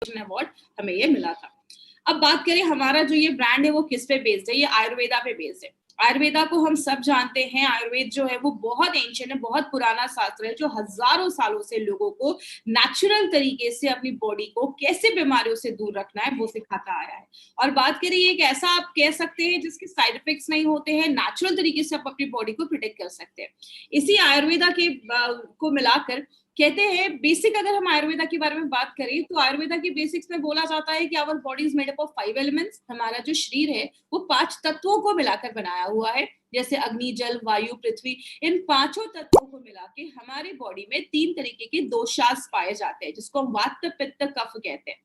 Award हमें ये मिला था। अब बात करें हमारा जो ये ब्रांड है वो किस पे बेस्ड है, ये आयुर्वेदा पे बेस्ड है। आयुर्वेदा को हम सब जानते हैं, आयुर्वेद जो है वो बहुत एंशिएंट है, बहुत पुराना शास्त्र है जो हजारों सालों से लोगों को नेचुरल तरीके से अपनी बॉडी को कैसे बीमारियों से दूर रखना है वो सिखाता आया है। और बात करें ये एक ऐसा आप कह सकते हैं जिसके साइड इफेक्ट्स नहीं होते हैं, नेचुरल तरीके से आप अपनी बॉडी को प्रोटेक्ट कर सकते हैं। इसी आयुर्वेदा के को मिलाकर कहते हैं बेसिक, अगर हम आयुर्वेदा के बारे में बात करें तो आयुर्वेदा की बेसिक्स में बोला जाता है कि our body is made up of 5 elements. हमारा जो शरीर है वो 5 तत्वों को मिलाकर बनाया हुआ है, जैसे अग्नि, जल, वायु, पृथ्वी। इन 5 तत्वों को मिला के हमारी बॉडी में 3 तरीके के दोषास पाए जाते हैं जिसको हम वात, पित्त, कफ कहते हैं।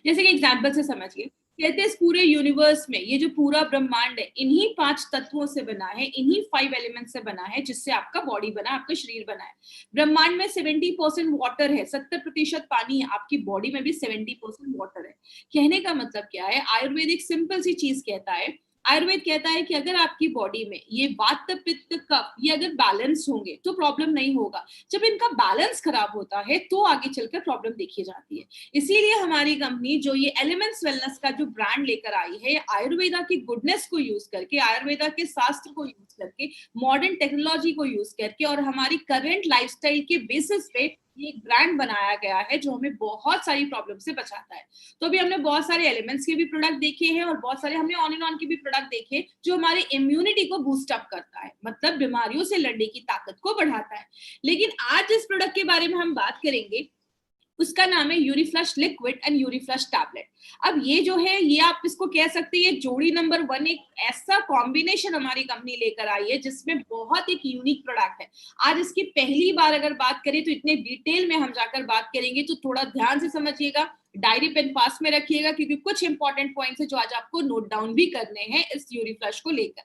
जैसे कि एग्जाम्पल से समझिए, कहते हैं इस पूरे यूनिवर्स में ये जो पूरा ब्रह्मांड है इन्हीं 5 तत्वों से बना है, इन्हीं 5 एलिमेंट से बना है जिससे आपका बॉडी बना, आपका शरीर बना है। ब्रह्मांड में 70% वाटर है, 70% पानी है, आपकी बॉडी में भी 70% वाटर है। कहने का मतलब क्या है, आयुर्वेदिक सिंपल सी चीज कहता है, आयुर्वेद कहता है कि अगर आपकी बॉडी में ये वात, पित्त, कफ ये अगर बैलेंस होंगे तो प्रॉब्लम नहीं होगा। जब इनका बैलेंस खराब होता है तो आगे चलकर प्रॉब्लम देखी जाती है। इसीलिए हमारी कंपनी जो ये एलिमेंट्स वेलनेस का जो ब्रांड लेकर आई है, आयुर्वेदा की गुडनेस को यूज करके, आयुर्वेदा के शास्त्र को यूज करके, मॉडर्न टेक्नोलॉजी को यूज करके और हमारी करंट लाइफस्टाइल के बेसिस पे ये एक ब्रांड बनाया गया है जो हमें बहुत सारी प्रॉब्लम से बचाता है। तो अभी हमने बहुत सारे एलिमेंट्स के भी प्रोडक्ट देखे हैं और बहुत सारे हमने ऑन एंड ऑन के भी प्रोडक्ट देखे जो हमारी इम्यूनिटी को बूस्ट अप करता है, मतलब बीमारियों से लड़ने की ताकत को बढ़ाता है। लेकिन आज जिस प्रोडक्ट के बारे में हम बात करेंगे उसका नाम है यूरीफ्लश लिक्विड एंड यूरीफ्लश टैबलेट। अब ये जो है ये आप इसको कह सकते हैं जोड़ी नंबर 1, एक ऐसा कॉम्बिनेशन हमारी कंपनी लेकर आई है जिसमें बहुत एक यूनिक प्रोडक्ट है। आज इसकी पहली बार अगर बात करें तो इतने डिटेल में हम जाकर बात करेंगे, तो थोड़ा ध्यान से समझिएगा, डायरी पेन पास में रखिएगा क्योंकि कुछ इंपॉर्टेंट पॉइंट्स है जो आज आपको नोट डाउन भी करने हैं इस यूरीफ्लश को लेकर।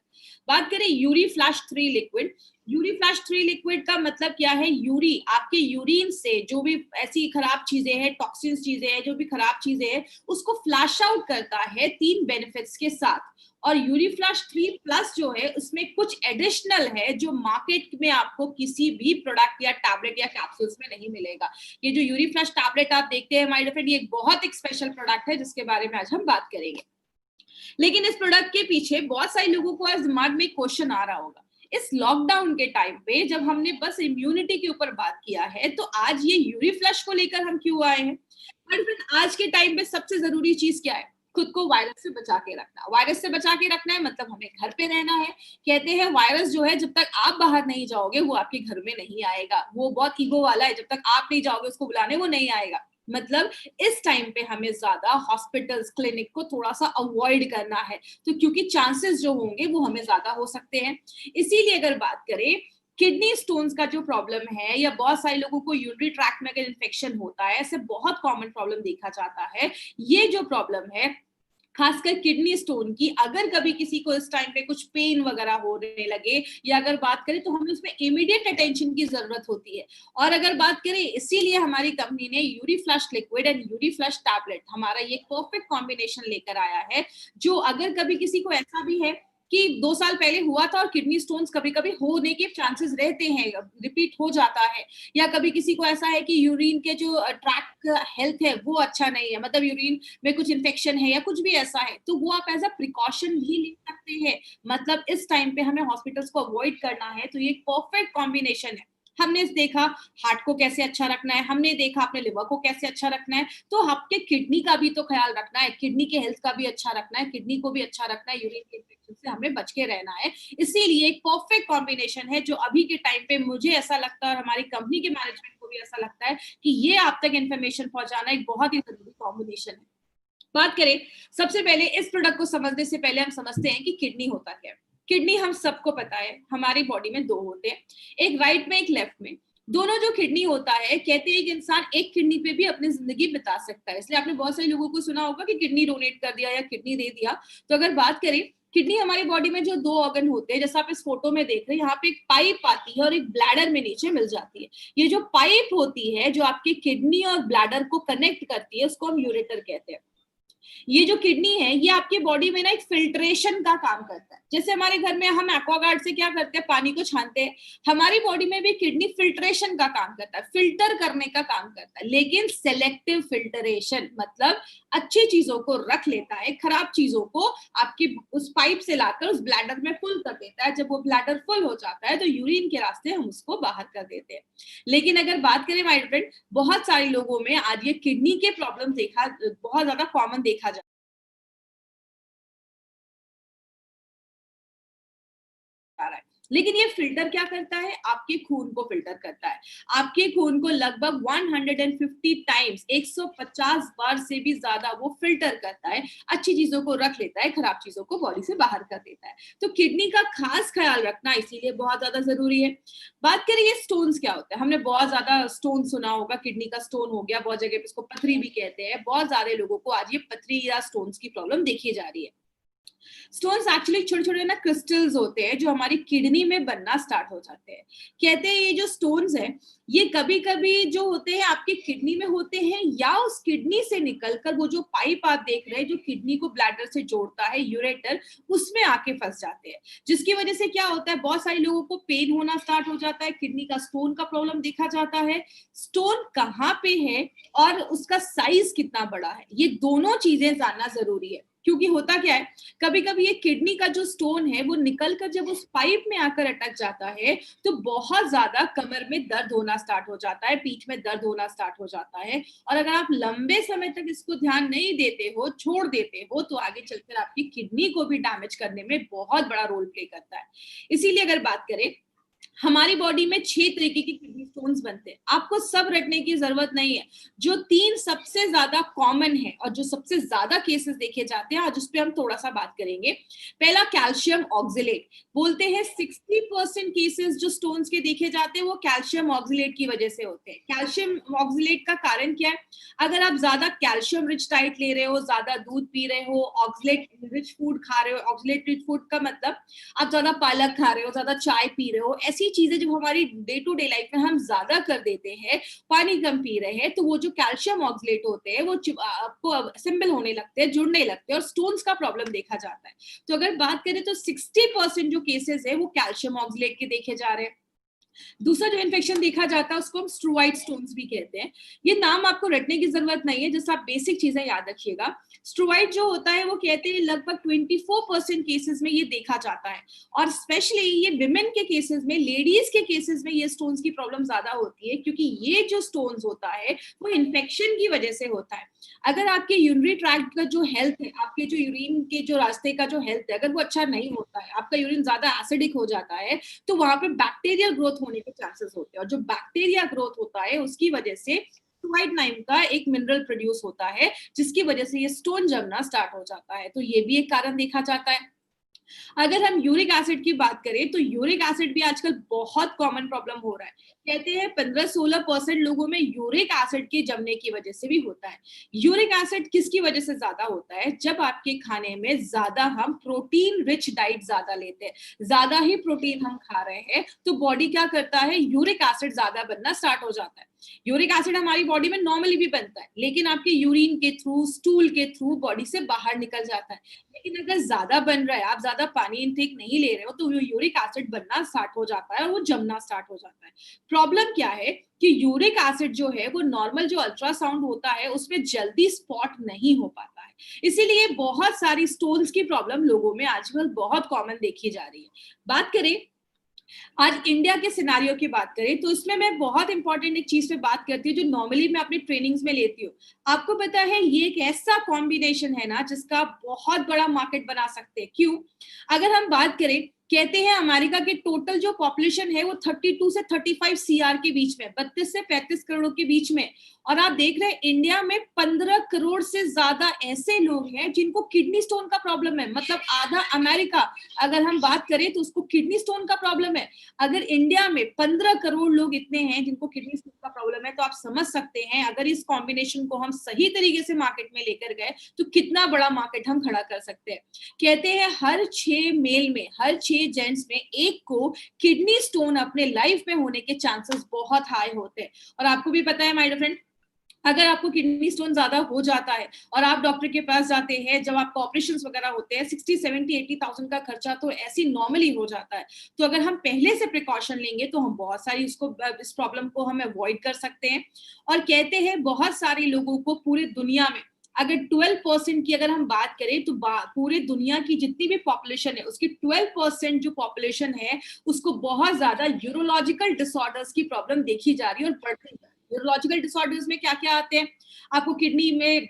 बात करें यूरीफ्लश 3 लिक्विड, यूरीफ्लश 3 लिक्विड का मतलब क्या है, यूरी आपके यूरिन से जो भी ऐसी खराब चीजें हैं, टॉक्सिन्स चीजें हैं, जो भी खराब चीजें हैं उसको फ्लैश आउट करता है 3 बेनिफिट्स के साथ। और यूरीफ्लश 3 प्लस जो है उसमें कुछ एडिशनल है जो मार्केट में आपको किसी भी प्रोडक्ट या टैबलेट या कैप्सूल्स में नहीं मिलेगा। ये जो यूरीफ्लश टैबलेट आप देखते हैं माय फ्रेंड, ये एक बहुत एक स्पेशल प्रोडक्ट है जिसके बारे में आज हम बात करेंगे। लेकिन इस प्रोडक्ट के पीछे बहुत सारे लोगों को आज दिमाग में क्वेश्चन आ रहा होगा, इस लॉकडाउन के टाइम पे जब हमने बस इम्यूनिटी के ऊपर बात किया है तो आज ये यूरीफ्लश को लेकर हम क्यों आए हैं। बट आज के टाइम पे सबसे जरूरी चीज क्या है, खुद को वायरस से बचा के रखना। वायरस से बचा के रखना है मतलब हमें घर पे रहना है। कहते हैं वायरस जो है जब तक आप बाहर नहीं जाओगे वो आपके घर में नहीं आएगा, वो बहुत ईगो वाला है, जब तक आप नहीं जाओगे उसको बुलाने वो नहीं आएगा। मतलब इस टाइम पे हमें ज्यादा हॉस्पिटल्स, क्लिनिक को थोड़ा सा अवॉइड करना है, तो क्योंकि चांसेस जो होंगे वो हमें ज्यादा हो सकते हैं। इसीलिए अगर बात करें किडनी स्टोन्स का जो प्रॉब्लम है या बहुत सारे लोगों को यूरिनरी ट्रैक्ट में अगर इन्फेक्शन होता है, ऐसे बहुत कॉमन प्रॉब्लम देखा जाता है। ये जो प्रॉब्लम है खासकर किडनी स्टोन की, अगर कभी किसी को इस टाइम पे कुछ पेन वगैरह होने लगे या अगर बात करें तो हमें उसमें इमीडिएट अटेंशन की जरूरत होती है। और अगर बात करें इसीलिए हमारी कंपनी ने यूरीफ्लश लिक्विड एंड यूरीफ्लश टैबलेट हमारा ये परफेक्ट कॉम्बिनेशन लेकर आया है, जो अगर कभी किसी को ऐसा भी है कि 2 साल पहले हुआ था और किडनी स्टोन्स कभी कभी होने के चांसेस रहते हैं, रिपीट हो जाता है, या कभी किसी को ऐसा है कि यूरिन के जो ट्रैक हेल्थ है वो अच्छा नहीं है, मतलब यूरिन में कुछ इन्फेक्शन है या कुछ भी ऐसा है, तो वो आप एज अ प्रिकॉशन भी ले सकते हैं। मतलब इस टाइम पे हमें हॉस्पिटल्स को अवॉइड करना है तो ये एक परफेक्ट कॉम्बिनेशन है। हमने देखा हार्ट को कैसे अच्छा रखना है, हमने देखा अपने लिवर को कैसे अच्छा रखना है, तो आपके किडनी का भी तो ख्याल रखना है, किडनी के हेल्थ का भी अच्छा रखना है, किडनी को भी अच्छा रखना है, यूरिन के इन्फेक्शन से हमें बच के रहना है। इसीलिए एक परफेक्ट कॉम्बिनेशन है जो अभी के टाइम पे मुझे ऐसा लगता है और हमारी कंपनी के मैनेजमेंट को भी ऐसा लगता है कि ये आप तक इन्फॉर्मेशन पहुंचाना एक बहुत ही जरूरी कॉम्बिनेशन है। बात करें सबसे पहले इस प्रोडक्ट को समझने से पहले हम समझते हैं कि किडनी होता क्या है। किडनी हम सबको पता है हमारी बॉडी में 2 होते हैं, एक राइट में एक लेफ्ट में। दोनों जो किडनी होता है, कहते हैं कि इंसान एक किडनी पे भी अपनी जिंदगी बिता सकता है। इसलिए आपने बहुत सारे लोगों को सुना होगा कि किडनी डोनेट कर दिया या किडनी दे दिया। तो अगर बात करें किडनी हमारी बॉडी में जो 2 ऑर्गन होते हैं, जैसा आप इस फोटो में देख रहे हैं, यहाँ पे एक पाइप आती है और एक ब्लैडर में नीचे मिल जाती है। ये जो पाइप होती है जो आपके किडनी और ब्लैडर को कनेक्ट करती है उसको हम यूरेटर कहते हैं। ये जो किडनी है ये आपके बॉडी में ना एक फिल्ट्रेशन का काम करता है। जैसे हमारे घर में हम एक्वागार्ड से क्या करते हैं, पानी को छानते हैं, हमारी बॉडी में भी किडनी फिल्ट्रेशन का काम करता है, फिल्टर करने का काम करता है, लेकिन सेलेक्टिव फिल्टरेशन, मतलब अच्छी चीजों को रख लेता है, खराब चीजों को आपकी उस पाइप से लाकर उस ब्लैडर में फुल कर देता है। जब वो ब्लैडर फुल हो जाता है तो यूरिन के रास्ते हम उसको बाहर कर देते हैं। लेकिन अगर बात करें माय फ्रेंड, बहुत सारे लोगों में आज ये किडनी के प्रॉब्लम बहुत ज्यादा कॉमन देखा जाता है। लेकिन ये फिल्टर क्या करता है, आपके खून को फिल्टर करता है। आपके खून को लगभग 150 टाइम्स, 150 बार से भी ज्यादा वो फिल्टर करता है, अच्छी चीजों को रख लेता है, खराब चीजों को बॉडी से बाहर कर देता है। तो किडनी का खास ख्याल रखना इसीलिए बहुत ज्यादा जरूरी है। बात करें ये स्टोन्स क्या होते हैं, हमने बहुत ज्यादा स्टोन सुना होगा, किडनी का स्टोन हो गया, बहुत जगह पे इसको पथरी भी कहते हैं। बहुत सारे लोगों को आज ये पथरी या स्टोन्स की प्रॉब्लम देखी जा रही है। स्टोन्स एक्चुअली छोटे छोटे ना क्रिस्टल्स होते हैं जो हमारी किडनी में बनना स्टार्ट हो जाते हैं। कहते हैं ये जो स्टोन्स हैं ये कभी कभी जो होते हैं आपके किडनी में होते हैं, या उस किडनी से निकलकर वो जो पाइप आप देख रहे हैं जो किडनी को ब्लैडर से जोड़ता है, यूरेटर, उसमें आके फंस जाते हैं। जिसकी वजह से क्या होता है, बहुत सारे लोगों को पेन होना स्टार्ट हो जाता है, किडनी का स्टोन का प्रॉब्लम देखा जाता है। स्टोन कहाँ पे है और उसका साइज कितना बड़ा है, ये दोनों चीजें जानना जरूरी है। क्योंकि होता क्या है, कभी कभी ये किडनी का जो स्टोन है वो निकलकर जब उस पाइप में आकर अटक जाता है तो बहुत ज्यादा कमर में दर्द होना स्टार्ट हो जाता है, पीठ में दर्द होना स्टार्ट हो जाता है। और अगर आप लंबे समय तक इसको ध्यान नहीं देते हो, छोड़ देते हो, तो आगे चलकर आपकी किडनी को भी डैमेज करने में बहुत बड़ा रोल प्ले करता है। इसीलिए अगर बात करें, हमारी बॉडी में 6 तरीके के किडनी स्टोन्स बनते हैं। आपको सब रटने की जरूरत नहीं है। जो 3 सबसे ज्यादा कॉमन है और जो सबसे ज्यादा केसेस देखे जाते हैं, आज उस पर हम थोड़ा सा बात करेंगे। पहला कैल्शियम ऑक्सिलेट। बोलते हैं 60% केसेस जो स्टोन्स के देखे जाते हैं वो कैल्शियम ऑक्सिलेट की वजह से होते हैं। कैल्शियम ऑक्सिलेट का कारण क्या है, अगर आप ज्यादा कैल्शियम रिच डाइट ले रहे हो, ज्यादा दूध पी रहे हो, ऑक्सिलेट रिच फूड खा रहे हो, ऑक्सिलेट रिच फूड का मतलब आप ज्यादा पालक खा रहे हो, ज्यादा चाय पी रहे हो, ऐसी चीजें जब हमारी डे टू डे लाइफ में हम ज्यादा कर देते हैं, पानी कम पी रहे हैं, तो वो जो कैल्शियम ऑक्सिलेट होते हैं वो आपको असेंबल होने लगते हैं, जुड़ने लगते हैं और स्टोन्स का प्रॉब्लम देखा जाता है। तो अगर बात करें तो 60% जो केसेस है वो कैल्शियम ऑक्सिलेट के देखे जा रहे हैं। दूसरा जो इन्फेक्शन देखा जाता है उसको हम स्ट्रोवाइड स्टोन्स भी कहते हैं। ये नाम आपको रटने की जरूरत नहीं है, जस्ट आप बेसिक चीजें याद रखिएगा। स्ट्रोवाइड जो होता है वो कहते हैं लगभग 24% केसेस में ये देखा जाता है, और स्पेशली ये विमेन के केसेस में, लेडीज के केसेस में ये स्टोन्स की प्रॉब्लम ज्यादा होती है, क्योंकि ये जो स्टोन्स होता है वो इन्फेक्शन की वजह से होता है। अगर आपके यूरिनरी ट्रैक्ट का जो हेल्थ है, आपके जो यूरिन के जो रास्ते का जो हेल्थ है, अगर वो अच्छा नहीं होता है, आपका यूरिन ज्यादा एसिडिक हो जाता है, तो वहां पे बैक्टीरियल ग्रोथ होने के चांसेस होते हैं। और जो बैक्टीरिया ग्रोथ होता है उसकी वजह से फ्लोराइड नाम का एक मिनरल प्रोड्यूस होता है, जिसकी वजह से ये स्टोन जमना स्टार्ट हो जाता है। तो ये भी एक कारण देखा जाता है। अगर हम यूरिक एसिड की बात करें तो यूरिक एसिड भी आजकल बहुत कॉमन प्रॉब्लम हो रहा है। कहते हैं 15-16% लोगों में यूरिक एसिड के जमने की वजह से भी होता है। यूरिक एसिड किसकी वजह से ज्यादा होता है, जब आपके खाने में ज्यादा हम प्रोटीन रिच डाइट ज्यादा लेते हैं, ज्यादा ही प्रोटीन हम खा रहे हैं, तो बॉडी क्या करता है, यूरिक एसिड ज्यादा बनना स्टार्ट हो जाता है। यूरिक एसिड हमारी बॉडी में नॉर्मली भी बनता है, लेकिन आपके यूरिन के थ्रू, स्टूल के थ्रू बॉडी से बाहर निकल जाता है। लेकिन अगर ज्यादा बन रहा है, आप ज्यादा पानी इनटेक नहीं ले रहे हो, तो यूरिक एसिड बनना स्टार्ट हो जाता है और वो जमना स्टार्ट हो जाता है। प्रॉब्लम क्या है कि यूरिक एसिड जो है वो नॉर्मल जो अल्ट्रासाउंड होता है उसमें जल्दी स्पॉट नहीं हो पाता है। इसीलिए बहुत सारी स्टोन्स की प्रॉब्लम लोगों में आजकल बहुत कॉमन देखी जा रही है। बात करें आज इंडिया के सिनारियो की बात करें तो इसमें मैं बहुत इंपॉर्टेंट एक चीज पे बात करती हूँ जो नॉर्मली मैं अपनी ट्रेनिंग्स में लेती हूँ। आपको पता है ये एक ऐसा कॉम्बिनेशन है ना जिसका बहुत बड़ा मार्केट बना सकते हैं। क्यों? अगर हम बात करें, कहते हैं अमेरिका के टोटल जो पॉपुलेशन है वो 32 से 35 सीआर के बीच में, 32 से 35 करोड़ के बीच में, और आप देख रहे हैं इंडिया में 15 करोड़ से ज्यादा ऐसे लोग हैं जिनको किडनी स्टोन का प्रॉब्लम है। मतलब आधा अमेरिका अगर हम बात करें तो उसको किडनी स्टोन का प्रॉब्लम है। अगर इंडिया में 15 करोड़ लोग इतने हैं जिनको किडनी स्टोन का प्रॉब्लम है, तो आप समझ सकते हैं अगर इस कॉम्बिनेशन को हम सही तरीके से मार्केट में लेकर गए तो कितना बड़ा मार्केट हम खड़ा कर सकते हैं। कहते हैं हर 6 मेल में, हर 6 जेंट्स में एक को किडनी स्टोन अपने लाइफ में होने के चांसेस बहुत हाई होते हैं। और आपको भी पता है माय डियर फ्रेंड, अगर आपको किडनी स्टोन ज्यादा हो जाता है और आप डॉक्टर के पास जाते हैं, जब आपको ऑपरेशंस वगैरह होते हैं, 60, 70, 80,000 का खर्चा तो ऐसी नॉर्मली हो जाता है। तो अगर हम पहले से प्रिकॉशन लेंगे तो हम बहुत सारी इस प्रॉब्लम को हम अवॉइड कर सकते हैं। और कहते हैं बहुत सारे लोगों को पूरी दुनिया में अगर 12% की अगर हम बात करें तो पूरे दुनिया की जितनी भी पॉपुलेशन है उसकी 12% जो पॉपुलेशन है उसको बहुत ज्यादा यूरोलॉजिकल डिसऑर्डर्स की प्रॉब्लम देखी जा रही है और बढ़ती है। न्यूरोलॉजिकल डिसऑर्डर्स में क्या क्या आते हैं, आपको किडनी में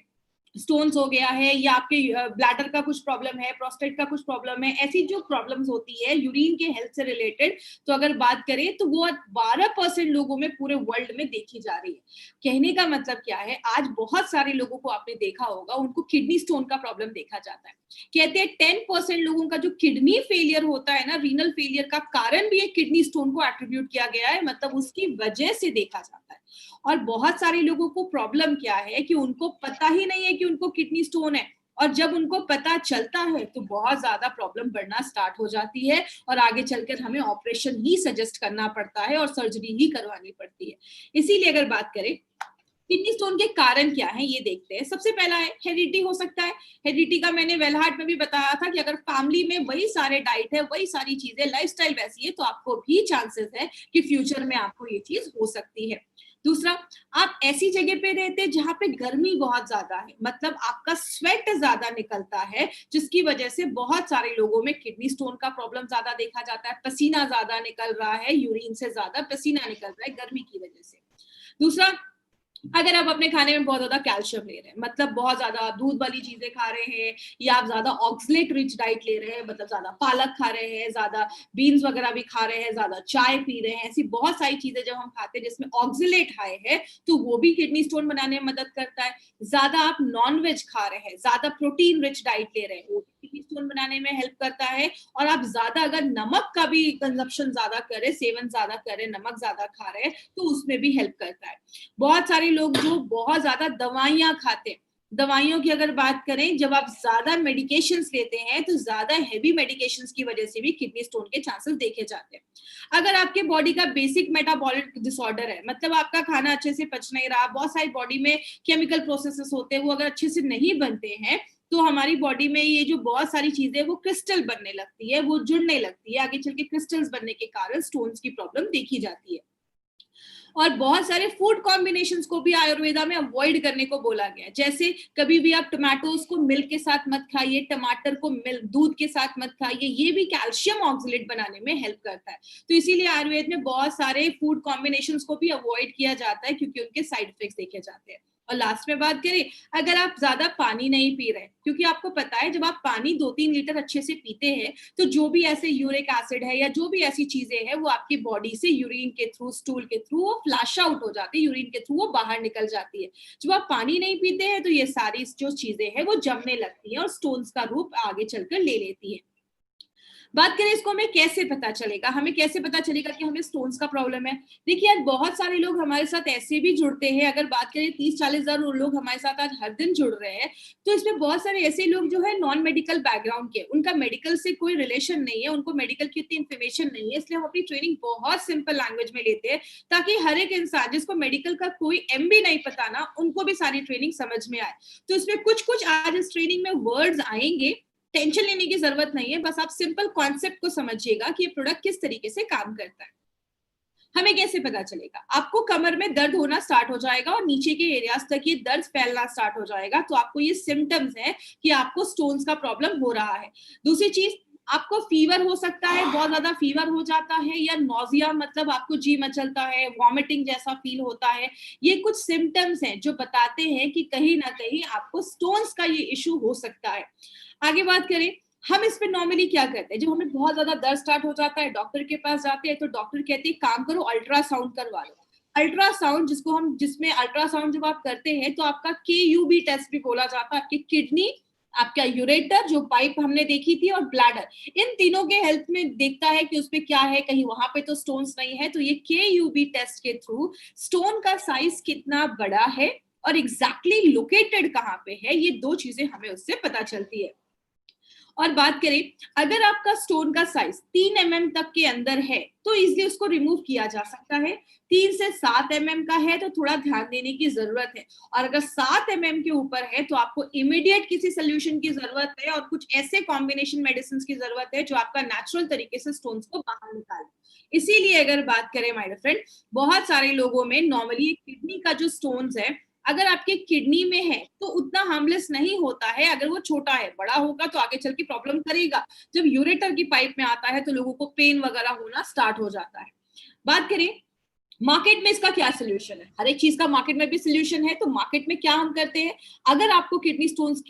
स्टोन्स हो गया है, या आपके ब्लैडर का कुछ प्रॉब्लम है, प्रोस्टेट का कुछ प्रॉब्लम है, ऐसी जो प्रॉब्लम्स होती है यूरिन के हेल्थ से रिलेटेड, तो अगर बात करें तो वो 12% लोगों में पूरे वर्ल्ड में देखी जा रही है। कहने का मतलब क्या है, आज बहुत सारे लोगों को आपने देखा होगा उनको किडनी स्टोन का प्रॉब्लम देखा जाता है। कहते हैं 10% लोगों का जो किडनी फेलियर होता है ना, रीनल फेलियर का कारण भी एक किडनी स्टोन को एट्रीब्यूट किया गया है, मतलब उसकी वजह से देखा जाता है। और बहुत सारे लोगों को प्रॉब्लम क्या है कि उनको पता ही नहीं है कि उनको किडनी स्टोन है, और जब उनको पता चलता है तो बहुत ज्यादा प्रॉब्लम बढ़ना स्टार्ट हो जाती है और आगे चलकर हमें ऑपरेशन ही सजेस्ट करना पड़ता है और सर्जरी ही करवानी पड़ती है। इसीलिए अगर बात करें किडनी स्टोन के कारण क्या है ये देखते हैं। सबसे पहला है हेरिडिटी हो सकता है। हेरिडिटी का मैंने वेलहार्ट में भी बताया था कि अगर फैमिली में वही सारे डाइट है, वही सारी चीजें, लाइफस्टाइल वैसी है, तो आपको भी चांसेस है कि फ्यूचर में आपको ये चीज हो सकती है। दूसरा, आप ऐसी जगह पे रहते हैं जहां पे गर्मी बहुत ज्यादा है, मतलब आपका स्वेट ज्यादा निकलता है, जिसकी वजह से बहुत सारे लोगों में किडनी स्टोन का प्रॉब्लम ज्यादा देखा जाता है। पसीना ज्यादा निकल रहा है, यूरिन से ज्यादा पसीना निकल रहा है गर्मी की वजह से। दूसरा, अगर आप अपने खाने में बहुत ज्यादा कैल्शियम ले रहे हैं, मतलब बहुत ज्यादा दूध वाली चीजें खा रहे हैं, या आप ज्यादा ऑक्सलेट रिच डाइट ले रहे हैं, मतलब ज्यादा पालक खा रहे हैं, ज्यादा बीन्स वगैरह भी खा रहे हैं, ज्यादा चाय पी रहे हैं, ऐसी बहुत सारी चीजें जब हम खाते हैं जिसमें ऑक्सलेट हाई है तो वो भी किडनी स्टोन बनाने में मदद करता है। ज्यादा आप नॉन वेज खा रहे हैं, ज्यादा प्रोटीन रिच डाइट ले रहे हैं, वो किडनी स्टोन बनाने में हेल्प करता है। और आप ज्यादा अगर नमक का भी कंजप्शन ज्यादा करें, सेवन ज्यादा करें, नमक ज्यादा खा रहे हैं, तो उसमें भी हेल्प करता है। बहुत सारे लोग जो बहुत ज्यादा दवाइयां खाते हैं, दवाइयों की अगर बात करें, जब आप ज्यादा मेडिकेशंस लेते हैं तो ज्यादा हैवी मेडिकेशंस की वजह से भी किडनी स्टोन के चांसेस देखे जाते हैं। अगर आपके बॉडी का बेसिक मेटाबॉलिक डिसऑर्डर है, मतलब आपका खाना अच्छे से पच नहीं रहा, बहुत सारी बॉडी में केमिकल प्रोसेसेस होते हैं, वो अगर अच्छे से नहीं बनते हैं, तो हमारी बॉडी में ये जो बहुत सारी चीजें वो क्रिस्टल बनने लगती है, वो जुड़ने लगती है, आगे चल के क्रिस्टल्स बनने के कारण स्टोन्स की प्रॉब्लम देखी जाती है। और बहुत सारे फूड कॉम्बिनेशंस को भी आयुर्वेदा में अवॉइड करने को बोला गया है। जैसे कभी भी आप टमाटोज को मिल्क के साथ मत खाइए, टमाटर को मिल्क दूध के साथ मत खाइए, ये भी कैल्शियम ऑक्सलेट बनाने में हेल्प करता है। तो इसीलिए आयुर्वेद में बहुत सारे फूड कॉम्बिनेशंस को भी अवॉइड किया जाता है, क्योंकि उनके साइड इफेक्ट्स देखे जाते हैं। और लास्ट में बात करें, अगर आप ज्यादा पानी नहीं पी रहे, क्योंकि आपको पता है जब आप पानी 2-3 लीटर अच्छे से पीते हैं तो जो भी ऐसे यूरिक एसिड है या जो भी ऐसी चीजें हैं वो आपकी बॉडी से यूरिन के थ्रू, स्टूल के थ्रू वो फ्लैश आउट हो जाती है, यूरिन के थ्रू वो बाहर निकल जाती है। जब आप पानी नहीं पीते हैं तो ये सारी जो चीजें हैं वो जमने लगती है और स्टोन्स का रूप आगे चलकर ले लेती है। बात करें इसको हमें कैसे पता चलेगा, हमें कैसे पता चलेगा कि हमें स्टोन्स का प्रॉब्लम है। देखिए आज बहुत सारे लोग हमारे साथ ऐसे भी जुड़ते हैं, अगर बात करें 30-40 हजार लोग हमारे साथ आज हर दिन जुड़ रहे हैं, तो इसमें बहुत सारे ऐसे लोग जो है नॉन मेडिकल बैकग्राउंड के, उनका मेडिकल से कोई रिलेशन नहीं है, उनको मेडिकल की इतनी इन्फॉर्मेशन नहीं है, इसलिए हम अपनी ट्रेनिंग बहुत सिंपल लैंग्वेज में लेते हैं, ताकि हर एक इंसान जिसको मेडिकल का कोई एम भी नहीं पता ना, उनको भी सारी ट्रेनिंग समझ में आए। तो इसमें कुछ कुछ आज इस ट्रेनिंग में वर्ड्स आएंगे, टेंशन लेने की जरूरत नहीं है, बस आप सिंपल कॉन्सेप्ट को समझिएगा कि ये प्रोडक्ट किस तरीके से काम करता है। हमें कैसे पता चलेगा, आपको कमर में दर्द होना स्टार्ट हो जाएगा और नीचे के एरियाज तक ये दर्द फैलना स्टार्ट हो जाएगा, तो आपको ये सिम्टम्स है कि आपको स्टोन्स का प्रॉब्लम हो रहा है। दूसरी चीज, आपको फीवर हो सकता है, बहुत ज्यादा फीवर हो जाता है, या नोजिया मतलब आपको जी मचलता है, वॉमिटिंग जैसा फील होता है। ये कुछ सिम्टम्स हैं जो बताते हैं कि कहीं ना कहीं आपको स्टोन्स का ये इशू हो सकता है। आगे बात करें, हम इस पे नॉर्मली क्या करते हैं, जब हमें बहुत ज्यादा दर्द स्टार्ट हो जाता है, डॉक्टर के पास जाते हैं, तो डॉक्टर कहते हैं काम करो अल्ट्रासाउंड करवा लो। अल्ट्रासाउंड जिसमें अल्ट्रासाउंड जब आप करते हैं तो आपका KUB टेस्ट भी बोला जाता है, आपकी किडनी, आपका यूरेटर जो पाइप हमने देखी थी, और ब्लैडर, इन तीनों के हेल्थ में देखता है कि उसमें क्या है, कहीं वहां पे तो स्टोन्स नहीं है। तो ये KUB टेस्ट के थ्रू स्टोन का साइज कितना बड़ा है और एग्जैक्टली लोकेटेड कहाँ पे है, ये दो चीजें हमें उससे पता चलती है। और बात करें, अगर आपका स्टोन का साइज 3 mm तक के अंदर है तो इजीली उसको रिमूव किया जा सकता है। 3 से 7 mm का है तो थोड़ा ध्यान देने की जरूरत है, और अगर 7 mm के ऊपर है तो आपको इमीडिएट किसी सोल्यूशन की जरूरत है और कुछ ऐसे कॉम्बिनेशन मेडिसिन की जरूरत है जो आपका नेचुरल तरीके से स्टोन्स को बाहर निकाले। इसीलिए अगर बात करें माय फ्रेंड, बहुत सारे लोगों में नॉर्मली किडनी का जो स्टोन्स है, अगर आपके किडनी में है तो उतना हार्मलेस नहीं होता है, अगर वो छोटा है, बड़ा होगा तो आगे चल के प्रॉब्लम करेगा। जब यूरेटर की पाइप में आता है तो लोगों को पेन वगैरह होना स्टार्ट हो जाता है। बात करें मार्केट में इसका क्या सोल्यूशन है, हर एक चीज का मार्केट में भी सोल्यूशन है। तो मार्केट में क्या हम करते हैं, अगर आपको किडनी स्टोन्स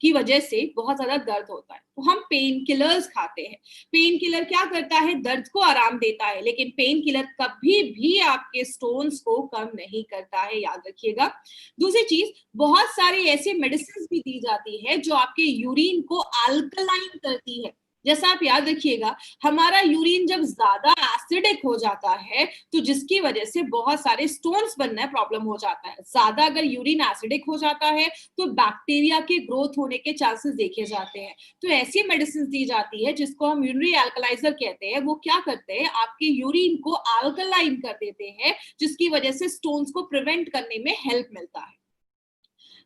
की वजह से बहुत ज्यादा दर्द होता है तो हम पेन किलर्स खाते हैं। पेन किलर क्या करता है, दर्द को आराम देता है, लेकिन पेन किलर कभी भी आपके स्टोन्स को कम नहीं करता है, याद रखिएगा। दूसरी चीज, बहुत सारे ऐसे मेडिसिन भी दी जाती है जो आपके यूरिन को अल्कलाइन करती है। जैसा आप याद रखिएगा, हमारा यूरिन जब ज्यादा एसिडिक हो जाता है तो जिसकी वजह से बहुत सारे स्टोन्स बनना प्रॉब्लम हो जाता है। ज्यादा अगर यूरिन एसिडिक हो जाता है तो बैक्टीरिया के ग्रोथ होने के चांसेस देखे जाते हैं। तो ऐसी मेडिसिन दी जाती है जिसको हम यूरिनरी अल्कलाइजर कहते हैं। वो क्या करते हैं, आपके यूरिन को अल्कलाइन कर देते हैं, जिसकी वजह से स्टोन्स को प्रिवेंट करने में हेल्प मिलता है।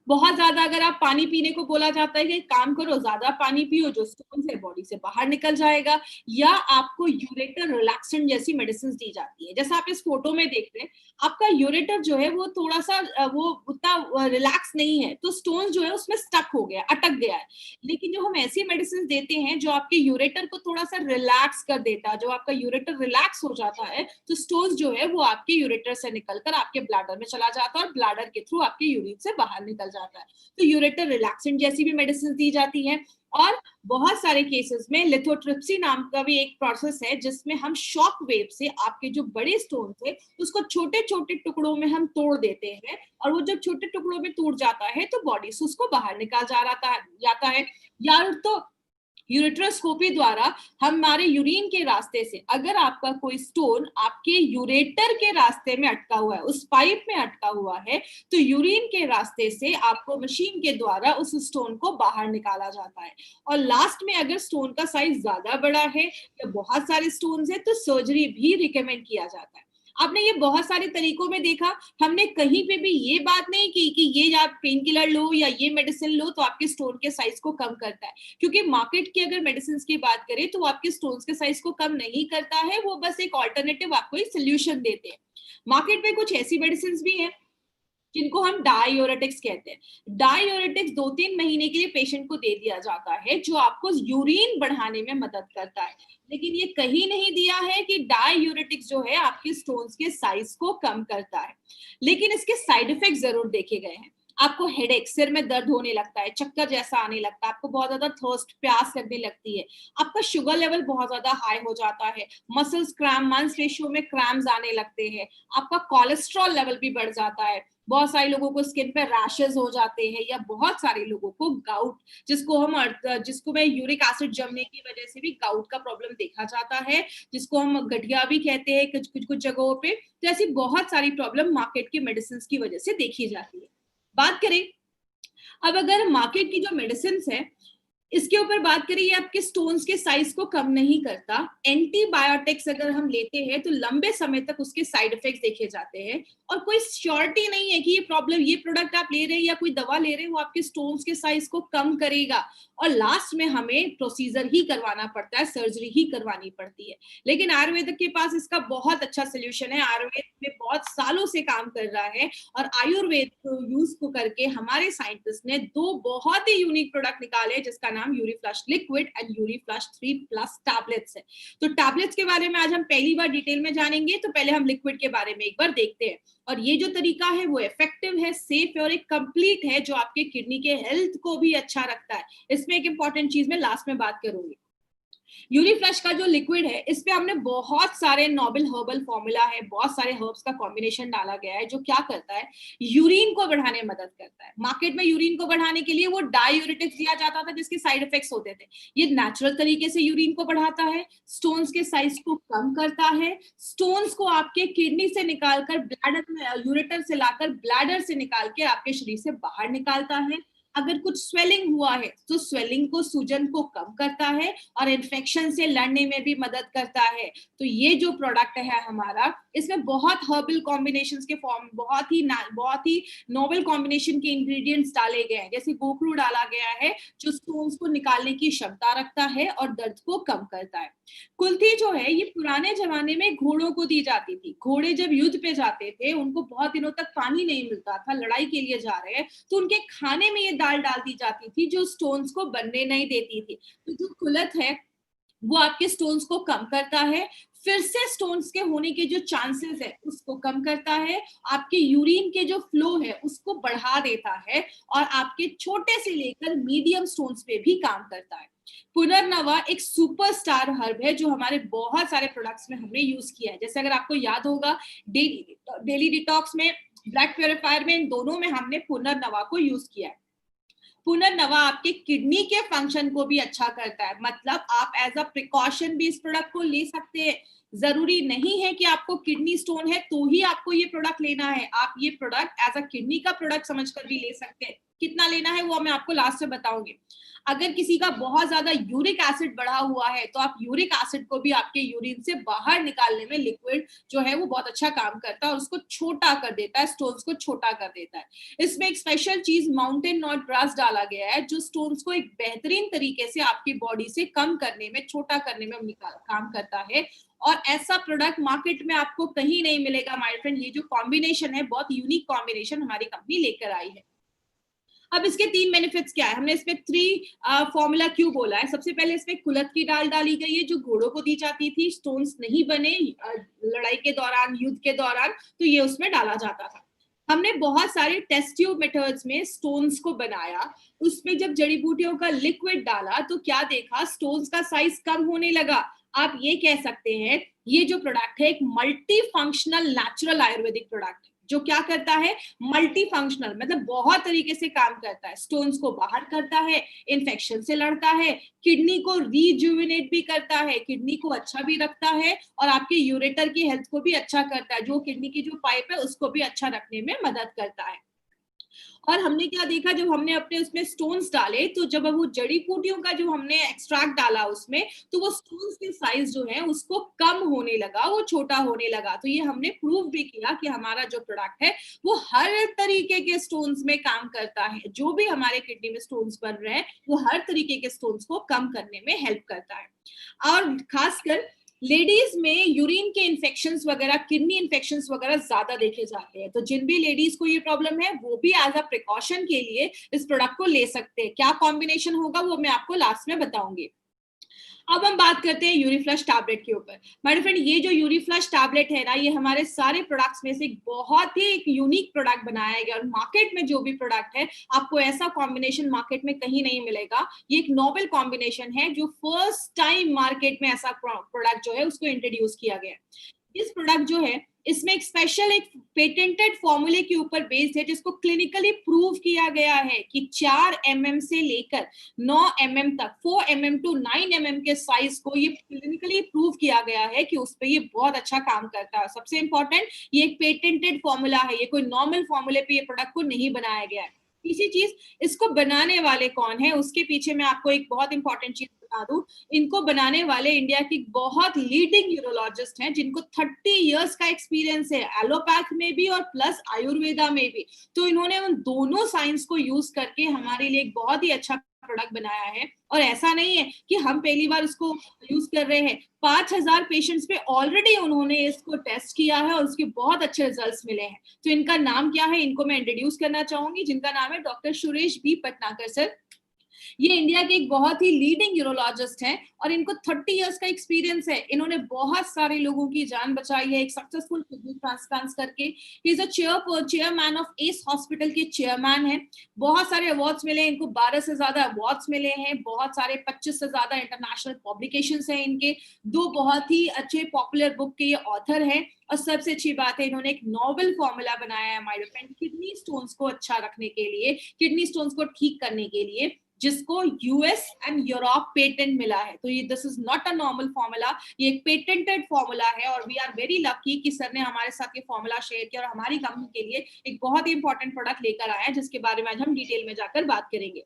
बहुत ज्यादा अगर आप पानी पीने को बोला जाता है कि काम करो, ज्यादा पानी पियो, जो स्टोन्स है बॉडी से बाहर निकल जाएगा, या आपको यूरेटर रिलैक्सेंट जैसी मेडिसिन दी जाती है। जैसा आप इस फोटो में देख रहे हैं, आपका यूरेटर जो है वो थोड़ा सा वो उतना रिलैक्स नहीं है, तो स्टोन जो है उसमें स्टक हो गया, अटक गया है। लेकिन जो हम ऐसी मेडिसिन देते हैं जो आपके यूरेटर को थोड़ा सा रिलैक्स कर देता है, जो आपका यूरेटर रिलैक्स हो जाता है तो स्टोन जो है वो आपके यूरेटर से निकलकर आपके ब्लैडर में चला जाता है और ब्लैडर के थ्रू आपके यूरिन से बाहर निकल जाता है। तो यूरेटर रिलैक्सेंट जैसी भी मेडिसिन दी जाती है। और बहुत सारे केसेस में लिथोट्रिप्सी नाम का भी एक प्रोसेस है जिसमें हम शॉक वेव से आपके जो बड़े स्टोन थे उसको छोटे छोटे टुकड़ों में हम तोड़ देते हैं, और वो जब छोटे टुकड़ों में टूट जाता है तो बॉडी से उसको बाहर निकाल जाता है। या तो यूरेट्रोस्कोपी द्वारा हमारे यूरिन के रास्ते से, अगर आपका कोई स्टोन आपके यूरेटर के रास्ते में अटका हुआ है, उस पाइप में अटका हुआ है, तो यूरिन के रास्ते से आपको मशीन के द्वारा उस स्टोन को बाहर निकाला जाता है। और लास्ट में अगर स्टोन का साइज ज्यादा बड़ा है या बहुत सारे स्टोन्स है तो सर्जरी भी रिकमेंड किया जाता है। आपने ये बहुत सारे तरीकों में देखा, हमने कहीं पे भी ये बात नहीं की कि ये आप पेन किलर लो या ये मेडिसिन लो तो आपके स्टोन के साइज को कम करता है, क्योंकि मार्केट की अगर मेडिसिन की बात करें तो आपके स्टोन्स के साइज को कम नहीं करता है, वो बस एक ऑल्टरनेटिव आपको एक सोल्यूशन देते हैं। मार्केट में कुछ ऐसी मेडिसिन भी है जिनको हम डायूरेटिक्स कहते हैं। डायूरेटिक्स 2-3 महीने के लिए पेशेंट को दे दिया जाता है जो आपको यूरिन बढ़ाने में मदद करता है, लेकिन ये कहीं नहीं दिया है कि डायूरेटिक्स जो है आपके स्टोन्स के साइज को कम करता है। लेकिन इसके साइड इफेक्ट जरूर देखे गए हैं। आपको हेडेक, सिर में दर्द होने लगता है, चक्कर जैसा आने लगता है, आपको बहुत ज्यादा थर्स्ट, प्यास लगने लगती है, आपका शुगर लेवल बहुत ज्यादा हाई हो जाता है, मसल्स क्रैम्प, मांसपेशियों में क्रैम्प्स आने लगते हैं, आपका कोलेस्ट्रॉल लेवल भी बढ़ जाता है, बहुत सारे लोगों को स्किन पे रैशेस हो जाते हैं, या बहुत सारे लोगों को गाउट, जिसको में यूरिक एसिड जमने की वजह से भी गाउट का प्रॉब्लम देखा जाता है, जिसको हम गठिया भी कहते हैं कुछ जगहों पे। तो ऐसी बहुत सारी प्रॉब्लम मार्केट की मेडिसिन की वजह से देखी जाती है। बात करें अब अगर मार्केट की जो मेडिसिन है इसके ऊपर बात करें, ये आपके स्टोन्स के साइज को कम नहीं करता। एंटीबायोटिक्स अगर हम लेते हैं तो लंबे समय तक उसके साइड इफेक्ट्स देखे जाते हैं, और कोई श्योरिटी नहीं है कि ये प्रॉब्लम, ये प्रोडक्ट आप ले रहे हैं या कोई दवा ले रहे हैं वो आपके स्टोन्स के साइज को कम करेगा, और लास्ट में हमें प्रोसीजर ही करवाना पड़ता है, सर्जरी ही करवानी पड़ती है। लेकिन आयुर्वेद के पास इसका बहुत अच्छा सोल्यूशन है। आयुर्वेद में बहुत सालों से काम कर रहा है, और आयुर्वेद को यूज को करके हमारे साइंटिस्ट ने 2 बहुत ही यूनिक प्रोडक्ट निकाले जिसका नाम यूरीफ्लश लिक्विड एंड यूरीफ्लश 3+ टैबलेट्स है। तो टैबलेट्स के बारे में आज हम पहली बार डिटेल में जानेंगे, तो पहले हम लिक्विड के बारे में एक बार देखते हैं। और ये जो तरीका है वो इफेक्टिव है, सेफ है और एक कंप्लीट है जो आपके किडनी के हेल्थ को भी अच्छा रखता है। इसमें एक इंपॉर्टेंट चीज मैं लास्ट में बात करूंगी। यूरीफ्लश का जो लिक्विड है इस पे हमने बहुत सारे नोबल हर्बल फॉर्मूला है, बहुत सारे हर्ब्स का कॉम्बिनेशन डाला गया है जो क्या करता है, यूरिन को बढ़ाने में मदद करता है। मार्केट में यूरिन को बढ़ाने के लिए वो डायूरेटिक्स दिया जाता था जिसके साइड इफेक्ट्स होते थे। ये नेचुरल तरीके से यूरिन को बढ़ाता है, स्टोन्स के साइज को कम करता है, स्टोन्स को आपके किडनी से निकालकर ब्लैडर में, यूरेटर से लाकर ब्लैडर से निकाल के आपके शरीर से बाहर निकालता है। अगर कुछ स्वेलिंग हुआ है तो स्वेलिंग को, सूजन को कम करता है और इन्फेक्शन से लड़ने में भी मदद करता है। तो ये जो प्रोडक्ट है हमारा, इसमें बहुत हर्बल कॉम्बिनेशंस के फॉर्म, बहुत ही नोवेल कॉम्बिनेशन के इंग्रेडिएंट्स डाले गए हैं। जैसे गोखरू डाला गया है जो स्टोन्स को निकालने की क्षमता रखता है और दर्द को कम करता है। कुल्थी जो है ये पुराने जमाने में घोड़ों को दी जाती थी। घोड़े जब युद्ध पे जाते थे, उनको बहुत दिनों तक पानी नहीं मिलता था, लड़ाई के लिए जा रहे हैं, तो उनके खाने में ये दाल डाल दी जाती थी जो स्टोन्स को बनने नहीं देती थी। तो जो कुलथ है वो आपके स्टोन्स को कम करता है, फिर से स्टोन्स के होने के जो चांसेस है उसको कम करता है, आपके यूरिन के जो फ्लो है उसको बढ़ा देता है और आपके छोटे से लेकर मीडियम स्टोन्स पे भी काम करता है। पुनर्नवा एक सुपरस्टार हर्ब है जो हमारे बहुत सारे प्रोडक्ट्स में हमने यूज किया है। जैसे अगर आपको याद होगा, डेली डिटॉक्स में, ब्लड प्योरीफायर में, इन दोनों में हमने पुनर्नवा को यूज किया है। पुनर्नवा आपके किडनी के फंक्शन को भी अच्छा करता है, मतलब आप एज अ प्रिकॉशन भी इस प्रोडक्ट को ले सकते हैं। जरूरी नहीं है कि आपको किडनी स्टोन है तो ही आपको ये प्रोडक्ट लेना है, आप ये प्रोडक्ट एज अ किडनी का प्रोडक्ट समझकर भी ले सकते हैं। कितना लेना है वो मैं आपको लास्ट में बताऊंगी। अगर किसी का बहुत ज्यादा यूरिक एसिड बढ़ा हुआ है तो आप यूरिक एसिड को भी आपके यूरिन से बाहर निकालने में लिक्विड जो है वो बहुत अच्छा काम करता है और उसको छोटा कर देता है, स्टोन्स को छोटा कर देता है। इसमें एक स्पेशल चीज माउंटेन नॉट ग्रास डाला गया है जो स्टोन्स को एक बेहतरीन तरीके से आपकी बॉडी से कम करने में, छोटा करने में काम करता है। और ऐसा प्रोडक्ट मार्केट में आपको कहीं नहीं मिलेगा माय फ्रेंड। ये जो कॉम्बिनेशन है, बहुत यूनिक कॉम्बिनेशन हमारी कंपनी लेकर आई है। अब इसके 3 बेनिफिट्स क्या है, हमने इसमें 3 फॉर्मूला क्यों बोला है। सबसे पहले इसमें कुलथ की दाल डाली गई है जो घोड़ों को दी जाती थी, स्टोन्स नहीं बने लड़ाई के दौरान, युद्ध के दौरान, तो ये उसमें डाला जाता था। हमने बहुत सारे टेस्ट ट्यूब मेथड्स में स्टोन्स को बनाया, उसमें जब जड़ी बूटियों का लिक्विड डाला तो क्या देखा, स्टोन्स का साइज कम होने लगा। आप ये कह सकते हैं ये जो प्रोडक्ट है एक multi functional natural Ayurvedic product है जो क्या करता है, मल्टी फंक्शनल, मतलब बहुत तरीके से काम करता है। स्टोन्स को बाहर करता है, इन्फेक्शन से लड़ता है, किडनी को रिजुविनेट भी करता है, किडनी को अच्छा भी रखता है और आपके यूरेटर की हेल्थ को भी अच्छा करता है, जो किडनी की जो पाइप है उसको भी अच्छा रखने में मदद करता है। और हमने क्या देखा, जब हमने अपने उसमें स्टोन्स डाले तो जब वो जड़ी बूटियों का जो हमने एक्सट्रैक्ट डाला उसमें, तो वो स्टोन्स के साइज जो है उसको कम होने लगा, वो छोटा होने लगा। तो ये हमने प्रूव भी किया कि हमारा जो प्रोडक्ट है वो हर तरीके के स्टोन्स में काम करता है। जो भी हमारे किडनी में स्टोन्स बन रहे हैं वो हर तरीके के स्टोन्स को कम करने में हेल्प करता है। और खासकर लेडीज में यूरिन के इन्फेक्शंस वगैरह, किडनी इन्फेक्शंस वगैरह ज्यादा देखे जाते हैं। तो जिन भी लेडीज को ये प्रॉब्लम है वो भी एज अ प्रिकॉशन के लिए इस प्रोडक्ट को ले सकते हैं। क्या कॉम्बिनेशन होगा वो मैं आपको लास्ट में बताऊंगी। अब हम बात करते हैं यूरीफ्लश टैबलेट के ऊपर। माय फ्रेंड, ये जो यूरीफ्लश टैबलेट है ना, ये हमारे सारे प्रोडक्ट्स में से एक बहुत ही एक यूनिक प्रोडक्ट बनाया गया और मार्केट में जो भी प्रोडक्ट है आपको ऐसा कॉम्बिनेशन मार्केट में कहीं नहीं मिलेगा। ये एक नोबल कॉम्बिनेशन है जो फर्स्ट टाइम मार्केट में ऐसा प्रोडक्ट जो है उसको इंट्रोड्यूस किया गया। इस प्रोडक्ट जो है इसमें एक स्पेशल, एक पेटेंटेड फॉर्मूले के ऊपर बेस्ड है जिसको क्लिनिकली प्रूव किया गया है कि 4 mm से लेकर 9 mm तक, 4 mm टू 9 mm के साइज को ये क्लिनिकली प्रूव किया गया है कि उस पर ये बहुत अच्छा काम करता है। सबसे इंपॉर्टेंट, ये एक पेटेंटेड फॉर्मूला है, ये कोई नॉर्मल फॉर्मूले पे ये प्रोडक्ट को नहीं बनाया गया है। तीसरी चीज, इसको बनाने वाले कौन है, उसके पीछे मैं आपको एक बहुत इंपॉर्टेंट चीज बता दूं। इनको बनाने वाले इंडिया की बहुत लीडिंग यूरोलॉजिस्ट हैं जिनको 30 इयर्स का एक्सपीरियंस है, एलोपैथ में भी और प्लस आयुर्वेदा में भी। तो इन्होंने उन दोनों साइंस को यूज करके हमारे लिए एक बहुत ही अच्छा प्रोडक्ट बनाया है। और ऐसा नहीं है कि हम पहली बार इसको यूज कर रहे हैं, 5000 पेशेंट्स पे ऑलरेडी उन्होंने इसको टेस्ट किया है और उसके बहुत अच्छे रिजल्ट्स मिले हैं। तो इनका नाम क्या है, इनको मैं इंट्रोड्यूस करना चाहूंगी, जिनका नाम है डॉक्टर सुरेश बी पटनाकर सर। ये इंडिया के एक बहुत ही लीडिंग यूरोलॉजिस्ट हैं और इनको 30 इयर्स का एक्सपीरियंस है। इन्होंने बहुत सारे लोगों की जान बचाई है एक सक्सेसफुल किडनी ट्रांसप्लांट करके। He is a chairman of S hospital के चेयरमैन है। बहुत सारे अवार्ड्स मिले इनको, 12 से ज्यादा अवार्ड्स मिले हैं, बहुत सारे 25 से ज्यादा इंटरनेशनल पब्लिकेशंस हैं इनके, 2 बहुत ही अच्छे पॉपुलर बुक के ये ऑथर हैं। और सबसे अच्छी बात है, इन्होंने एक नोवेल फॉर्मूला बनाया है माय फ्रेंड, किडनी स्टोन्स को अच्छा रखने के लिए, किडनी स्टोन्स को ठीक करने के लिए, जिसको यूएस एंड यूरोप पेटेंट मिला है। तो ये this is not a normal formula, ये एक पेटेंटेड फॉर्मूला है और वी आर वेरी लकी कि सर ने हमारे साथ ये फॉर्मूला शेयर किया और हमारी कंपनी के लिए एक बहुत ही इंपॉर्टेंट प्रोडक्ट लेकर आया है, जिसके बारे में आज हम डिटेल में जाकर बात करेंगे।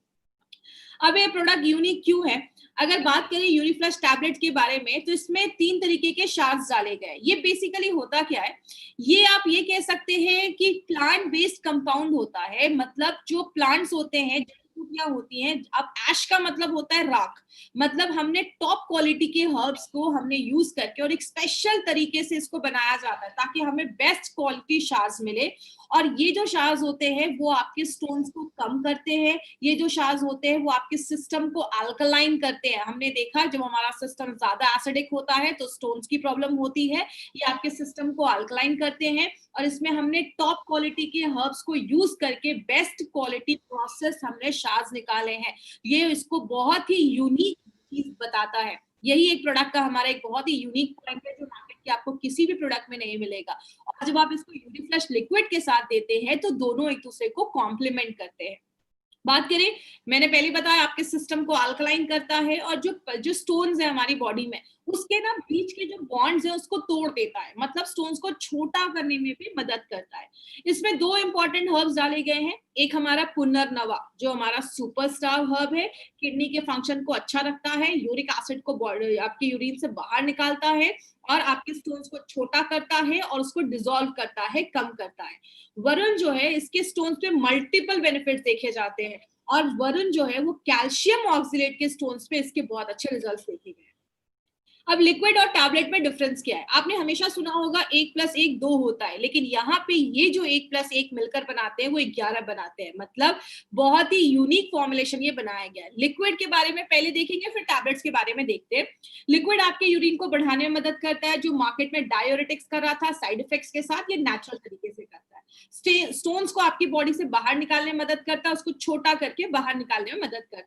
अब ये प्रोडक्ट यूनिक क्यों है? अगर बात करें यूनिफ्लश टैबलेट के बारे में, तो इसमें 3 तरीके के शार्ट्स डाले गए। ये बेसिकली होता क्या है, ये आप ये कह सकते हैं कि प्लांट बेस्ड कंपाउंड होता है। मतलब जो प्लांट्स होते हैं, जड़ियां होती हैं, अब ऐश का मतलब होता है राख, मतलब हमने टॉप क्वालिटी के हर्ब्स को हमने यूज करके और एक स्पेशल तरीके से इसको बनाया जाता है ताकि हमें बेस्ट क्वालिटी शार्ट्स मिले। और ये जो शार्ट्स होते हैं वो आपके स्टोन्स को कम करते हैं, ये जो शार्ट्स होते हैं वो आपके सिस्टम को अल्कलाइन करते हैं। हमने देखा जब हमारा सिस्टम ज्यादा एसिडिक होता है तो स्टोन्स की प्रॉब्लम होती है, ये आपके सिस्टम को अल्कलाइन करते हैं। और इसमें हमने टॉप क्वालिटी के हर्ब्स को यूज करके बेस्ट क्वालिटी प्रोसेस हमने शार्ट्स निकाले हैं। ये इसको बहुत ही यूनिक चीज बताता है। यही एक प्रोडक्ट का हमारा एक बहुत ही यूनिक पॉइंट है जो मार्केट के आपको किसी भी प्रोडक्ट में नहीं मिलेगा। और जब आप इसको यूनिफ्लश लिक्विड के साथ देते हैं तो दोनों एक दूसरे को कॉम्प्लीमेंट करते हैं। बात करें, मैंने पहले बताया आपके सिस्टम को अल्कलाइन करता है और जो स्टोन्स है हमारी बॉडी में उसके ना बीच के जो बॉन्ड्स है उसको तोड़ देता है, मतलब स्टोन्स को छोटा करने में भी मदद करता है। इसमें 2 इंपॉर्टेंट हर्ब्स डाले गए हैं। एक हमारा पुनर्नवा जो हमारा सुपरस्टार हर्ब है, किडनी के फंक्शन को अच्छा रखता है, यूरिक एसिड को आपके यूरिन से बाहर निकालता है और आपके स्टोन्स को छोटा करता है और उसको डिसॉल्व करता है, कम करता है। वरुण जो है इसके स्टोन्स पे मल्टीपल बेनिफिट्स देखे जाते हैं और वरुण जो है वो कैल्शियम ऑक्सिलेट के स्टोन्स पे इसके बहुत अच्छे रिजल्ट्स देखे गए। अब लिक्विड और टैबलेट में डिफरेंस क्या है? आपने हमेशा सुना होगा 1+1 2 होता है, लेकिन यहाँ पे ये जो 1+1 मिलकर बनाते हैं वो 11 बनाते हैं। मतलब बहुत ही यूनिक फॉर्मुलेशन ये बनाया गया है। लिक्विड के बारे में पहले देखेंगे, फिर टैबलेट्स के बारे में देखते हैं। लिक्विड आपके यूरिन को बढ़ाने में मदद करता है। जो मार्केट में डायोरेटिक्स कर रहा था साइड इफेक्ट्स के साथ, ये नेचुरल तरीके से करता है। स्टोन्स को आपकी बॉडी से बाहर निकालने में मदद करता है, उसको छोटा करके बाहर निकालने में मदद करता है।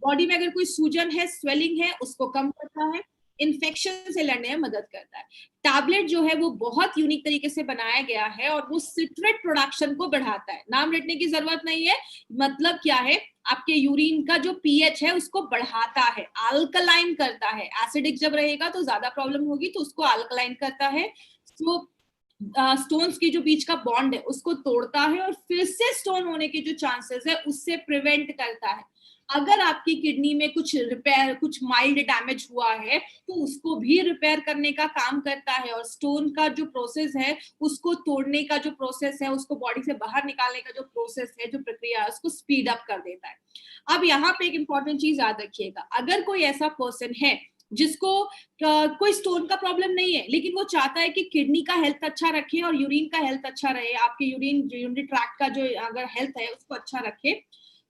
बॉडी में अगर कोई सूजन है, स्वेलिंग है, उसको कम करता है, इन्फेक्शन से लड़ने में मदद करता है। टैबलेट जो है वो बहुत यूनिक तरीके से बनाया गया है और वो सिट्रेट प्रोडक्शन को बढ़ाता है। नाम रटने की जरूरत नहीं है, मतलब क्या है, आपके यूरिन का जो पीएच है उसको बढ़ाता है, अल्कलाइन करता है। एसिडिक जब रहेगा तो ज्यादा प्रॉब्लम होगी, तो उसको अल्कलाइन करता है। तो स्टोन्स की जो बीच का बॉन्ड है उसको तोड़ता है और फिर से स्टोन होने के जो चांसेस है उससे प्रिवेंट करता है। अगर आपकी किडनी में कुछ माइल्ड डैमेज हुआ है तो उसको भी रिपेयर करने का काम करता है और स्टोन का जो प्रोसेस है उसको तोड़ने का जो प्रोसेस है, उसको बॉडी से बाहर निकालने का जो प्रोसेस है, जो प्रक्रिया है, उसको स्पीड अप कर देता है। अब यहाँ पे एक इंपॉर्टेंट चीज याद रखिएगा, अगर कोई ऐसा पर्सन है जिसको कोई स्टोन का प्रॉब्लम नहीं है लेकिन वो चाहता है कि किडनी का हेल्थ अच्छा रखे और यूरिन का हेल्थ अच्छा रहे, आपके यूरिनरी ट्रैक्ट का जो अगर हेल्थ है उसको अच्छा रखे,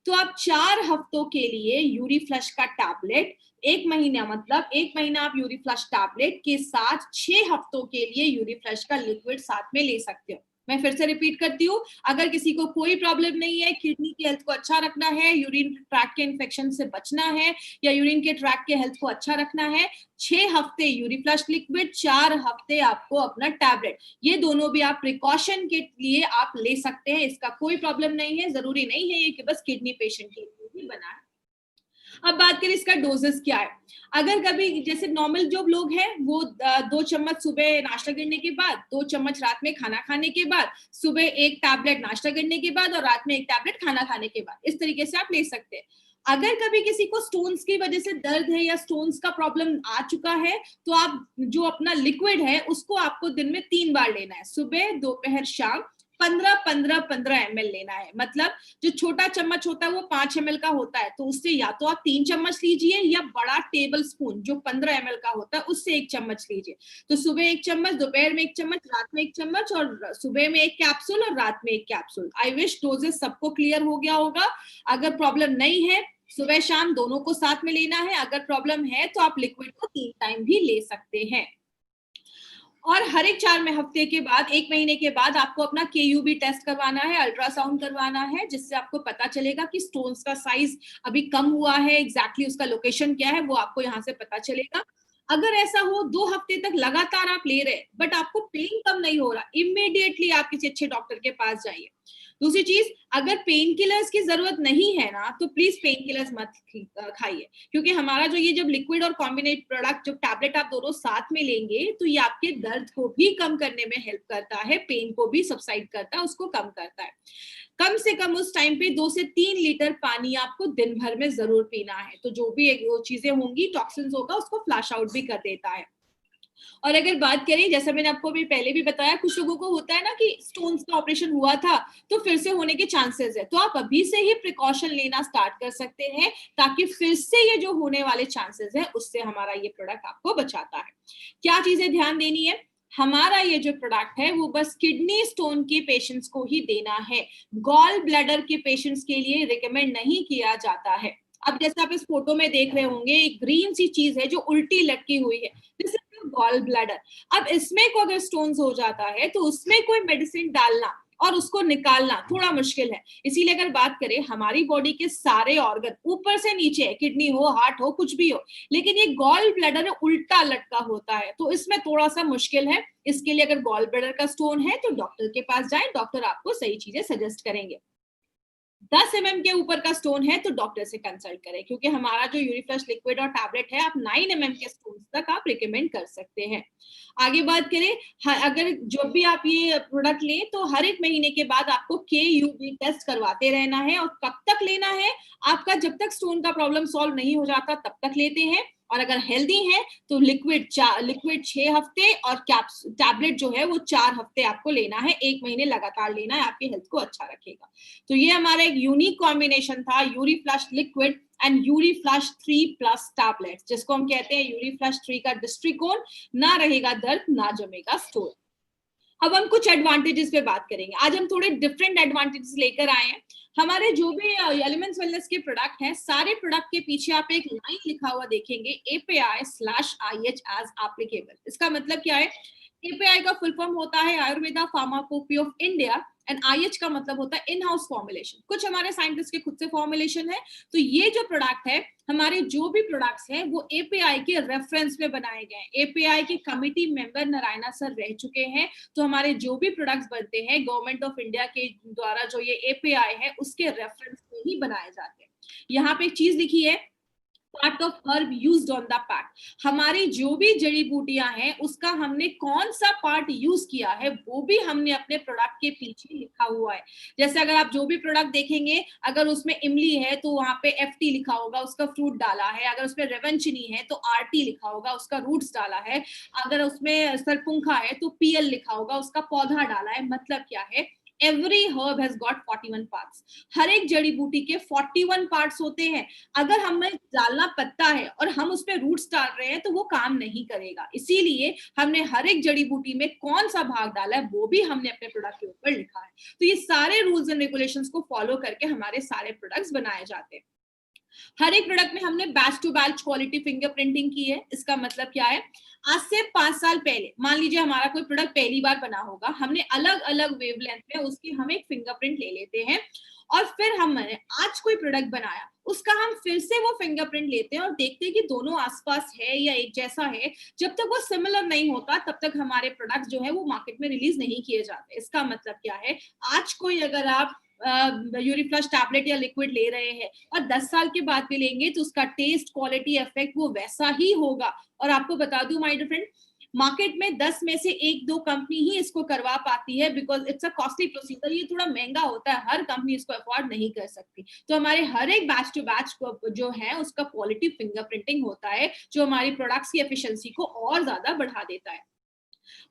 तो आप 4 हफ्तों के लिए यूरिफ्लश का टैबलेट, 1 महीना मतलब 1 महीना आप यूरिफ्लश टैबलेट के साथ 6 हफ्तों के लिए यूरिफ्लश का लिक्विड साथ में ले सकते हो। मैं फिर से रिपीट करती हूँ, अगर किसी को कोई प्रॉब्लम नहीं है, किडनी की हेल्थ को अच्छा रखना है, यूरिन ट्रैक्ट के इन्फेक्शन से बचना है या यूरिन के ट्रैक्ट के हेल्थ को अच्छा रखना है, 6 हफ्ते यूरिफ्लश लिक्विड, 4 हफ्ते आपको अपना टैबलेट, ये दोनों भी आप प्रिकॉशन के लिए आप ले सकते हैं। इसका कोई प्रॉब्लम नहीं है, जरूरी नहीं है ये कि बस किडनी पेशेंट के लिए ही बना है। अब बात करें इसका डोजेस क्या है। अगर कभी जैसे नॉर्मल जो लोग हैं वो 2 चम्मच सुबह नाश्ता करने के बाद, 2 चम्मच रात में खाना खाने के बाद, सुबह 1 टैबलेट नाश्ता करने के बाद और रात में 1 टैबलेट खाना खाने के बाद, इस तरीके से आप ले सकते हैं। अगर कभी किसी को स्टोन्स की वजह से दर्द है या स्टोन्स का प्रॉब्लम आ चुका है तो आप जो अपना लिक्विड है उसको आपको दिन में 3 बार लेना है, सुबह, दोपहर, शाम, 15-15-15 ml लेना है। मतलब जो छोटा चम्मच होता है वो 5 ml का होता है, तो उससे या तो आप 3 चम्मच लीजिए या बड़ा टेबल स्पून जो 15 ml का होता है उससे 1 चम्मच लीजिए। तो सुबह 1 चम्मच, दोपहर में 1 चम्मच, रात में 1 चम्मच और सुबह में 1 कैप्सूल और रात में 1 कैप्सूल। आई विश डोजेस सबको क्लियर हो गया होगा। अगर प्रॉब्लम नहीं है, सुबह शाम दोनों को साथ में लेना है। अगर प्रॉब्लम है तो आप लिक्विड को 3 टाइम भी ले सकते हैं। और हर एक 4 हफ्ते के बाद, 1 महीने के बाद आपको अपना KUB टेस्ट करवाना है, अल्ट्रासाउंड करवाना है, जिससे आपको पता चलेगा कि स्टोन्स का साइज अभी कम हुआ है, एग्जैक्टली उसका लोकेशन क्या है वो आपको यहाँ से पता चलेगा। अगर ऐसा हो 2 हफ्ते तक लगातार आप ले रहे बट आपको पेन कम नहीं हो रहा, इमीडिएटली आप किसी अच्छे डॉक्टर के पास जाइए। दूसरी चीज, अगर पेन किलर्स की जरूरत नहीं है ना, तो प्लीज पेन किलर्स मत खाइए, क्योंकि हमारा जो ये जब लिक्विड और कॉम्बिनेट प्रोडक्ट, जब टैबलेट आप दोनों साथ में लेंगे, तो ये आपके दर्द को भी कम करने में हेल्प करता है, पेन को भी सबसाइड करता है, उसको कम करता है। कम से कम उस टाइम पे 2 से 3 लीटर पानी आपको दिन भर में जरूर पीना है, तो जो भी वो चीजें होंगी, टॉक्सिन्स होगा, उसको फ्लश आउट भी कर देता है। और अगर बात करें, जैसा मैंने आपको भी पहले भी बताया, कुछ लोगों को होता है ना कि स्टोन्स का ऑपरेशन हुआ था तो फिर से होने के चांसेस है, तो आप अभी से ही प्रिकॉशन लेना स्टार्ट कर सकते हैं, ताकि फिर से ये जो होने वाले चांसेस है उससे हमारा ये प्रोडक्ट आपको बचाता है। क्या चीजें ध्यान देनी है, हमारा ये जो प्रोडक्ट है वो बस किडनी स्टोन के पेशेंट्स को ही देना है, गॉल ब्लैडर के पेशेंट्स के लिए रिकमेंड नहीं किया जाता है। अब जैसे आप इस फोटो में देख रहे होंगे, एक ग्रीन सी चीज है जो उल्टी लटकी हुई है, दिस इज गॉल ब्लैडर। अब इसमें को अगर स्टोन्स हो जाता है तो उसमें कोई मेडिसिन डालना और उसको निकालना थोड़ा मुश्किल है। इसीलिए अगर बात करें, हमारी बॉडी के सारे ऑर्गन ऊपर से नीचे है, किडनी हो, हार्ट हो, कुछ भी हो, लेकिन ये गॉल ब्लैडर उल्टा लटका होता है, तो इसमें थोड़ा सा मुश्किल है। इसके लिए अगर गॉल ब्लैडर का स्टोन है तो डॉक्टर के पास जाए, डॉक्टर आपको सही चीजें सजेस्ट करेंगे। 10 mm के ऊपर का स्टोन है तो डॉक्टर से कंसल्ट करें, क्योंकि हमारा जो यूरिफ्लश लिक्विड और टैबलेट है, आप 9 mm के स्टोन तक आप रिकमेंड कर सकते हैं। आगे बात करें, अगर जो भी आप ये प्रोडक्ट लें तो हर एक महीने के बाद आपको KUB टेस्ट करवाते रहना है। और कब तक लेना है आपका, जब तक स्टोन का प्रॉब्लम सॉल्व नहीं हो जाता तब तक लेते हैं। और अगर हेल्दी है तो लिक्विड 6 हफ्ते और टैबलेट जो है वो 4 हफ्ते आपको लेना है, 1 महीने लगातार लेना है, आपकी हेल्थ को अच्छा रखेगा। तो ये हमारा एक यूनिक कॉम्बिनेशन था, यूरिफ्लश लिक्विड एंड यूरिफ्लश 3+ टैबलेट, जिसको हम कहते हैं यूरिफ्लश 3 का दृष्टिकोण, ना रहेगा दर्द, ना जमेगा स्टोन। अब हम कुछ एडवांटेजेस पे बात करेंगे। आज हम थोड़े डिफरेंट एडवांटेजेस लेकर आए हैं। हमारे जो भी एलिमेंट्स वेलनेस के प्रोडक्ट हैं, सारे प्रोडक्ट के पीछे आप एक लाइन लिखा हुआ देखेंगे, API/IH एज एप्लीकेबल। इसका मतलब क्या है, API का फुल फॉर्म होता है Ayurveda pharmacopoeia of India, and IH का मतलब होता है इन हाउस फॉर्मुलेशन। कुछ हमारे साइंटिस्ट के खुद से फॉर्मुलेशन है। तो ये जो प्रोडक्ट है, हमारे जो भी प्रोडक्ट्स हैं वो API के रेफरेंस में बनाए गए हैं। API के कमिटी मेंबर नारायणा सर रह चुके हैं, तो हमारे जो भी प्रोडक्ट्स बनते हैं गवर्नमेंट ऑफ इंडिया के द्वारा, जो ये API है उसके रेफरेंस में ही बनाए जाते हैं। यहाँ पे एक चीज लिखी है, part of herb used on the pack. हमारी जो भी जड़ी बूटियां हैं उसका हमने कौन सा पार्ट यूज किया है वो भी हमने अपने प्रोडक्ट के पीछे लिखा हुआ है। जैसे अगर आप जो भी प्रोडक्ट देखेंगे, अगर उसमें इमली है तो वहां पे FT लिखा होगा, उसका फ्रूट डाला है। अगर उसमें रेवंचनी है तो RT लिखा होगा, उसका रूट्स डाला है। अगर उसमें सरपुंखा है तो PL लिखा होगा, उसका पौधा डाला है। मतलब क्या है, every herb has got 41 parts. हर एक जड़ी बूटी के 41 पार्ट्स होते हैं। अगर हमें डालना पत्ता है और हम उस पर रूट्स डाल रहे हैं तो वो काम नहीं करेगा। इसीलिए हमने हर एक जड़ी बूटी में कौन सा भाग डाला है वो भी हमने अपने प्रोडक्ट के ऊपर लिखा है। तो ये सारे रूल्स एंड रेगुलेशंस को फॉलो करके हमारे सारे प्रोडक्ट्स बनाए जाते हैं। हर एक प्रोडक्ट में हमने batch to batch quality fingerprinting की है। इसका मतलब क्या है, आज से 5 साल पहले मान लीजिए हमारा कोई प्रोडक्ट पहली बार बना होगा, हमने अलग अलग वेवलेंथ में उसकी हम एक फिंगरप्रिंट ले लेते हैं, और फिर हमने आज कोई प्रोडक्ट बनाया, उसका हम फिर से वो फिंगरप्रिंट लेते हैं और देखते हैं कि दोनों आसपास है या एक जैसा है। जब तक वो सिमिलर नहीं होता तब तक हमारे प्रोडक्ट जो है वो मार्केट में रिलीज नहीं किए जाते। इसका मतलब क्या है, आज कोई अगर आप यूरिफ्लश टैबलेट या लिक्विड ले रहे हैं और 10 साल के बाद भी लेंगे तो उसका टेस्ट, क्वालिटी, इफेक्ट वो वैसा ही होगा। और आपको बता दूं माय डियर फ्रेंड, मार्केट में 10 में से 1-2 कंपनी ही इसको करवा पाती है, because it's a costly procedure. ये थोड़ा महंगा होता है, हर कंपनी इसको अफोर्ड नहीं कर सकती। तो हमारे हर एक बैच टू बैच जो है उसका क्वालिटी फिंगरप्रिंटिंग होता है, जो हमारी प्रोडक्ट्स की एफिशिएंसी को और ज्यादा बढ़ा देता है।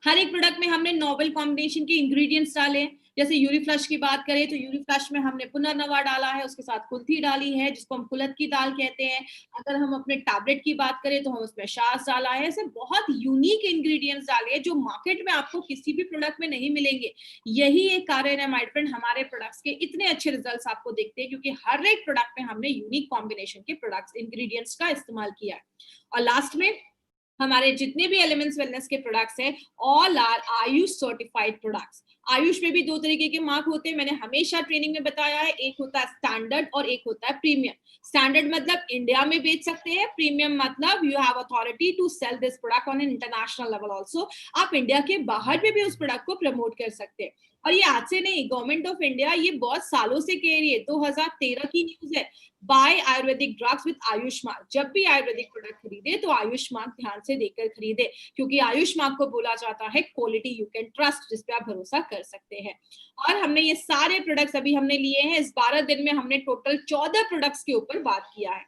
हर एक प्रोडक्ट में हमने नोवेल कॉम्बिनेशन के इंग्रेडिएंट्स डाले हैं। जैसे यूरिफ्लश की बात करें तो यूरिफ्लश में हमने पुनर्नवा डाला है, उसके साथ कुल्थी डाली है जिसको हम कुलत की दाल कहते हैं। अगर हम अपने टैबलेट की बात करें तो हम उसमें शास डाला है। ऐसे बहुत यूनिक इंग्रेडिएंट्स डाले हैं जो मार्केट में आपको किसी भी प्रोडक्ट में नहीं मिलेंगे। यही एक कारण है माय फ्रेंड, हमारे प्रोडक्ट्स के इतने अच्छे रिजल्ट्स आपको दिखते हैं, क्योंकि हर एक प्रोडक्ट में हमने यूनिक कॉम्बिनेशन के प्रोडक्ट्स इंग्रेडिएंट्स का इस्तेमाल किया है। और लास्ट में हमारे जितने भी एलिमेंट्स वेलनेस के प्रोडक्ट्स हैं all are AYUSH certified products. AYUSH में भी दो तरीके के मार्क होते हैं, मैंने हमेशा ट्रेनिंग में बताया है, एक होता है स्टैंडर्ड और एक होता है प्रीमियम। स्टैंडर्ड मतलब इंडिया में बेच सकते हैं, प्रीमियम मतलब you have authority to sell this product on an international level also. आप इंडिया के बाहर में भी उस प्रोडक्ट को प्रमोट कर सकते हैं। और ये आज से नहीं, गवर्नमेंट ऑफ इंडिया ये बहुत सालों से कह रही है, 2013 की न्यूज है। Buy ayurvedic drugs with AYUSH mark. जब भी आयुर्वेदिक प्रोडक्ट खरीदे तो आयुष मार्क ध्यान से देखकर खरीदे, क्योंकि आयुष मार्क को बोला जाता है क्वालिटी यू कैन ट्रस्ट, जिस पे आप भरोसा कर सकते हैं। और हमने ये सारे प्रोडक्ट्स अभी हमने लिए हैं, इस 12 दिन में हमने टोटल 14 प्रोडक्ट्स के ऊपर बात किया है।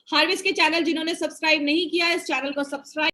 हार्वेस्ट के चैनल जिन्होंने सब्सक्राइब नहीं किया है, इस चैनल को सब्सक्राइब